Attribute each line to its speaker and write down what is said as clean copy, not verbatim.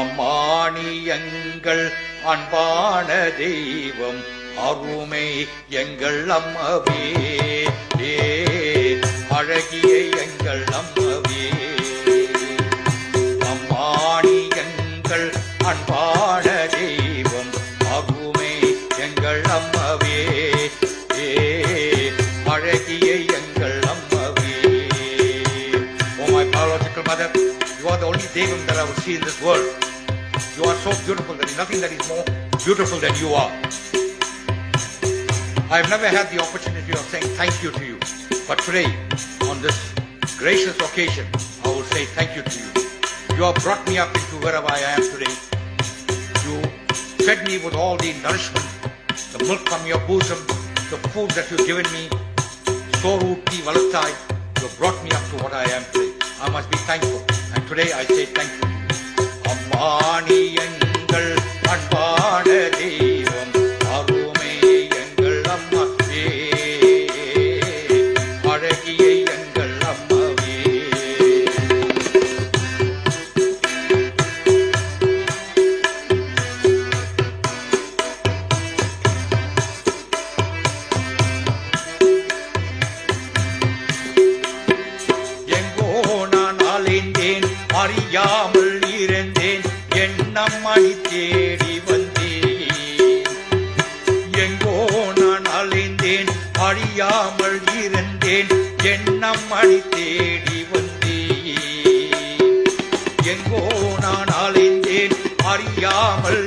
Speaker 1: அம்மானி எங்கள் அன்பான தெய்வம் அருமை எங்கள் அம்மவே அழகிய எங்கள் அம்மவே அம்மானி எங்கள் அன்பான தெய்வம் அருமை எங்கள் அம்மவே அழகிய எங்கள் அம்மவே. Oh my biological mother, you are the only Devam that I will see in this world. You are so beautiful, there is nothing that is more beautiful than you are. I have never had the opportunity of saying thank you to you, but today, on this gracious occasion, I will say thank you to you. You have brought me up into wherever I am today. You fed me with all the nourishment, the milk from your bosom, the food that you've given me, Soruti Valatai. You have brought me up to what I am today. I must be thankful, and today I say thank you. Ammani எங்கள் அன்பான தெய்வம் அருமை எங்கள் அம்மவே அழகிய எங்கள் அம்மவே. எங்கோ நான் அலைந்தேன் அறியாமல் இருந்தேன் என்னம்மணி தேடி வந்தேன். எங்கோ நான் அலைந்தேன் அறியாமல் இருந்தேன் என்னம்மணி தேடி வந்தேன். எங்கோ நான் அலைந்தேன் அறியாமல்